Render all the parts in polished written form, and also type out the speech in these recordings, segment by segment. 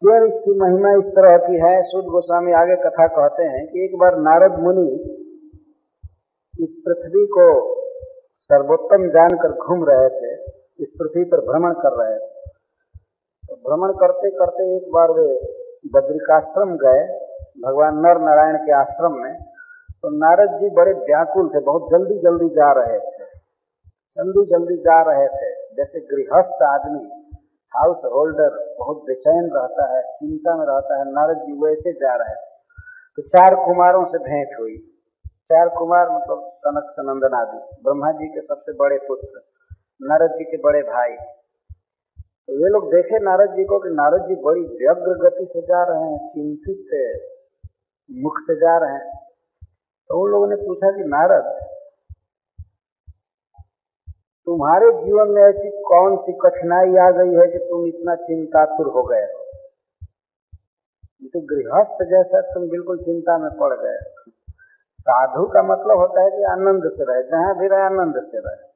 फिर इसकी महिमा इस तरह की है। शुद्ध गोस्वामी आगे कथा कहते हैं कि एक बार नारद मुनि इस पृथ्वी को सर्वोत्तम जानकर घूम रहे थे, इस पृथ्वी पर भ्रमण कर रहे थे। तो भ्रमण करते करते एक बार वे बद्रिकाश्रम गए, भगवान नर नारायण के आश्रम में। तो नारद जी बड़े व्याकुल थे, बहुत जल्दी जल्दी जा रहे थे, जैसे गृहस्थ आदमी, हाउस होल्डर बहुत बेचैन रहता है, चिंता में रहता है, नारद जी वैसे जा रहे थे। तो 4 कुमारों से भेंट हुई। 4 कुमार मतलब सनक सनंदन आदि, ब्रह्मा जी के सबसे बड़े पुत्र, नारद जी के बड़े भाई। तो वे लोग देखे नारद जी को कि नारद जी बड़ी व्यग्र गति से जा रहे हैं, चिंतित मुख से जा रहे हैं। तो उन लोगों ने पूछा कि नारद, तुम्हारे जीवन में ऐसी कौन सी कठिनाई आ गई है कि तुम इतना चिंतातुर हो गए हो? तो गृहस्थ जैसा तुम बिल्कुल चिंता में पड़ गए। साधु का मतलब होता है कि आनंद से रहे, जहां भी रहे आनंद से रहे।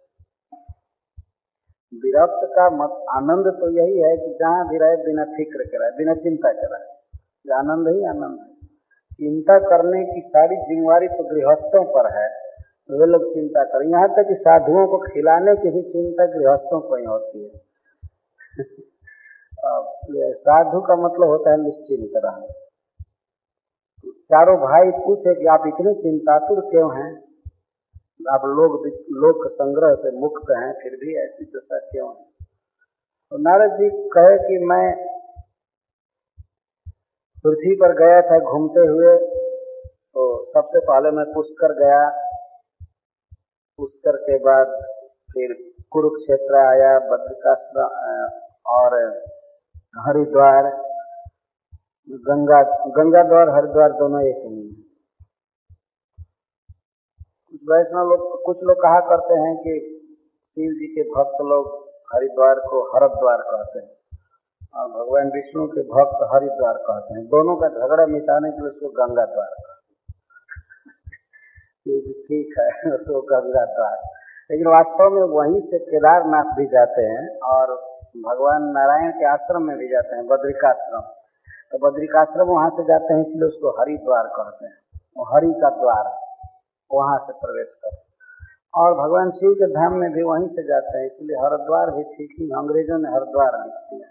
विरक्त का आनंद तो यही है कि जहां भी रहे बिना फिक्र के रहे, बिना चिंता के रहे। आनंद ही आनंद है। चिंता करने की सारी जिम्मेवारी तो गृहस्थों पर है, वे लोग चिंता करें। यहाँ तक कि साधुओं को खिलाने की भी चिंता गृहस्थों को ही होती है। साधु का मतलब होता है निश्चिंत रहना। चारों भाई पूछे कि आप इतने चिंतातुर क्यों हैं? आप लोक संग्रह से मुक्त हैं, फिर भी ऐसी दशा क्यों है? तो नारद जी कहे कि मैं पृथ्वी पर गया था घूमते हुए, तो सबसे पहले मैं पुष्कर गया, पुष्कर के बाद फिर कुरुक्षेत्र आया, बद्रिकाश्रम और हरिद्वार, गंगाद्वार हरिद्वार दोनों एक ही है। वैष्णव लोग, कुछ लोग कहा करते हैं कि शिव जी के भक्त लोग हरिद्वार को हरद्वार कहते हैं और भगवान विष्णु के भक्त हरिद्वार कहते हैं। दोनों का झगड़ा मिटाने के लिए उसको गंगाद्वार कहते हैं। ठीक है, उसको गंगाद्वार। लेकिन वास्तव में वहीं से केदारनाथ भी जाते हैं और भगवान नारायण के आश्रम में भी जाते हैं, बद्रिकाश्रम। तो बद्रिकाश्रम वहां से जाते हैं, इसलिए उसको हरिद्वार कहते हैं। वो हरि का द्वार, वहां से प्रवेश करते हैं। और भगवान शिव के धाम में भी वहीं से जाते हैं, इसलिए हरिद्वार भी ठीक ही, अंग्रेजों ने हरिद्वार लिख दिया।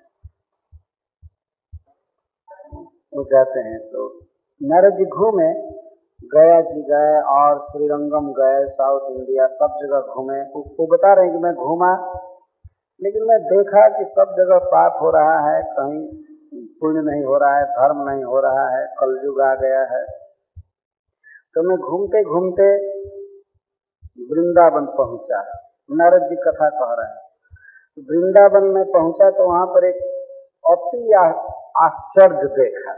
वो जाते हैं। तो नारद जी घूमे, गया जी गए और श्रीरंगम गए, साउथ इंडिया सब जगह घूमे। वो बता रहे हैं कि मैं घूमा, लेकिन मैं देखा कि सब जगह पाप हो रहा है, कहीं पुण्य नहीं हो रहा है, धर्म नहीं हो रहा है, कलयुग आ गया है। तो मैं घूमते घूमते वृंदावन पहुंचा। नारद जी कथा कह रहे हैं। वृंदावन में पहुंचा तो वहां पर एक अति आश्चर्य देखा।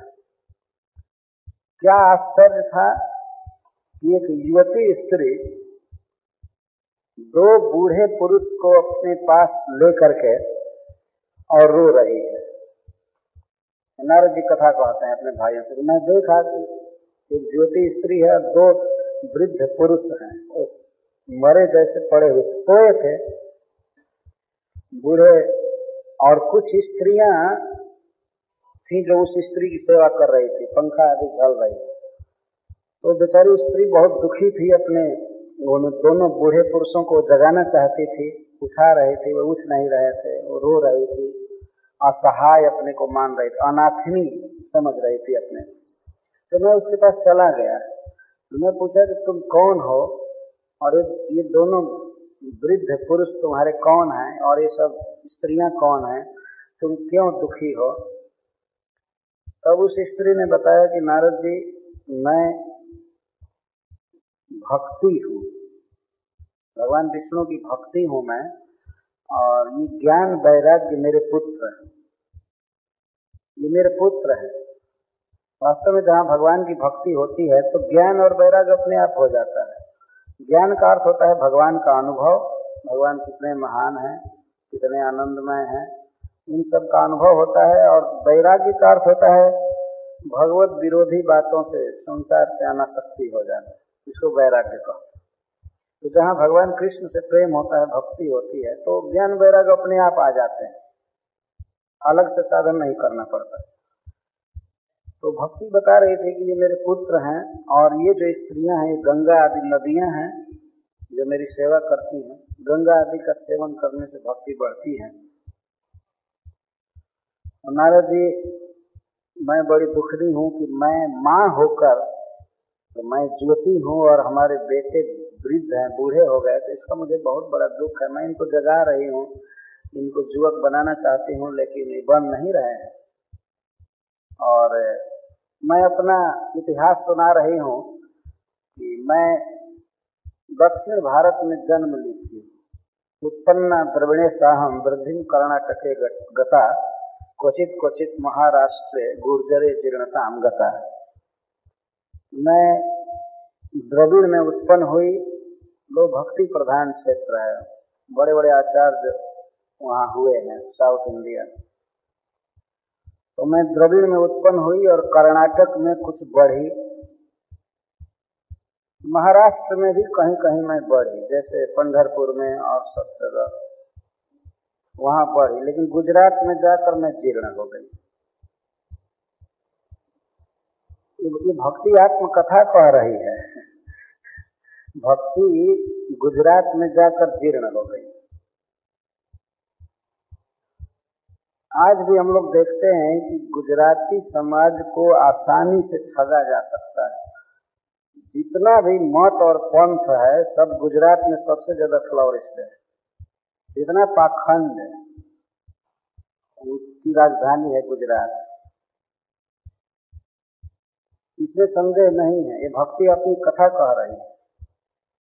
क्या आश्चर्य था? एक युवती स्त्री 2 बूढ़े पुरुष को अपने पास लेकर के और रो रही है। नारद जी कथा कहते हैं अपने भाइयों से, मैं देखा कि एक ज्योति स्त्री है, 2 वृद्ध पुरुष हैं, मरे जैसे पड़े हुए सोए थे बूढ़े, और कुछ स्त्रियां थी जो उस स्त्री की सेवा कर रही थी, पंखा आदि चल रही थी। तो बेचारी स्त्री बहुत दुखी थी, अपने दोनों बूढ़े पुरुषों को जगाना चाहती थी, उठा रही थी, वो उठ नहीं रहे थे, वो रो रही थी, असहाय अपने को मान रही थी, अनाथनी समझ रही थी अपने। तो मैं उसके पास चला गया, मैं पूछा कि तुम कौन हो और ये दोनों वृद्ध पुरुष तुम्हारे कौन हैं और ये सब स्त्रियां कौन हैं, तुम क्यों दुखी हो? तब उस स्त्री ने बताया कि नारद जी, मैं भक्ति हूँ, भगवान विष्णु की भक्ति हूँ मैं, और ये ज्ञान वैराग्य मेरे पुत्र हैं, ये मेरे पुत्र हैं। वास्तव में जहाँ भगवान की भक्ति होती है तो ज्ञान और वैराग्य अपने आप हो जाता है। ज्ञान का अर्थ होता है भगवान का अनुभव, भगवान कितने महान हैं, कितने आनंदमय हैं, इन सब का अनुभव होता है। और वैराग्य का अर्थ होता है भगवत विरोधी बातों से, संसार से अनासक्ति हो जाना, इसको वैराग्य कहते हैं। तो जहाँ भगवान कृष्ण से प्रेम होता है, भक्ति होती है, तो ज्ञान वैराग्य अपने आप आ जाते हैं, अलग से साधन नहीं करना पड़ता। तो भक्ति बता रहे थे कि ये मेरे पुत्र हैं और ये जो स्त्रियां हैं ये गंगा आदि नदियां हैं जो मेरी सेवा करती हैं। गंगा आदि का सेवन करने से भक्ति बढ़ती है। नारद जी, मैं बड़ी दुखी हूँ कि मैं माँ होकर तो मैं ज्योति हूँ और हमारे बेटे वृद्ध हैं, बूढ़े हो गए, तो इसका मुझे बहुत बड़ा दुख है। मैं इनको जगा रही हूँ, इनको युवक बनाना चाहती हूँ, लेकिन ये बन नहीं रहे हैं। और मैं अपना इतिहास सुना रही हूँ कि मैं दक्षिण भारत में जन्म ली थी। उत्पन्ना द्रविणेशाहम वृद्धिम कर्णाटके गता क्वचित क्वचित महाराष्ट्र गुर्जरे जीर्णताम गता। मैं द्रविड़ में उत्पन्न हुई। लो भक्ति प्रधान क्षेत्र है, बड़े बड़े आचार्य वहाँ हुए हैं साउथ इंडिया। तो मैं द्रविड़ में उत्पन्न हुई और कर्नाटक में कुछ बढ़ी, महाराष्ट्र में भी कहीं कहीं मैं बढ़ी, जैसे पंढरपुर में और सब जगह वहाँ बढ़ी, लेकिन गुजरात में जाकर मैं जीर्ण हो गई। ये भक्ति आत्मकथा कह रही है। भक्ति गुजरात में जाकर जीर्ण हो गई। आज भी हम लोग देखते हैं कि गुजराती समाज को आसानी से ठगा जा सकता है। जितना भी मत और पंथ है सब गुजरात में सबसे ज्यादा फ्लोरिश है। जितना पाखंड है, उसकी राजधानी है गुजरात। इसमें संदेह नहीं है। ये भक्ति अपनी कथा कह रही है।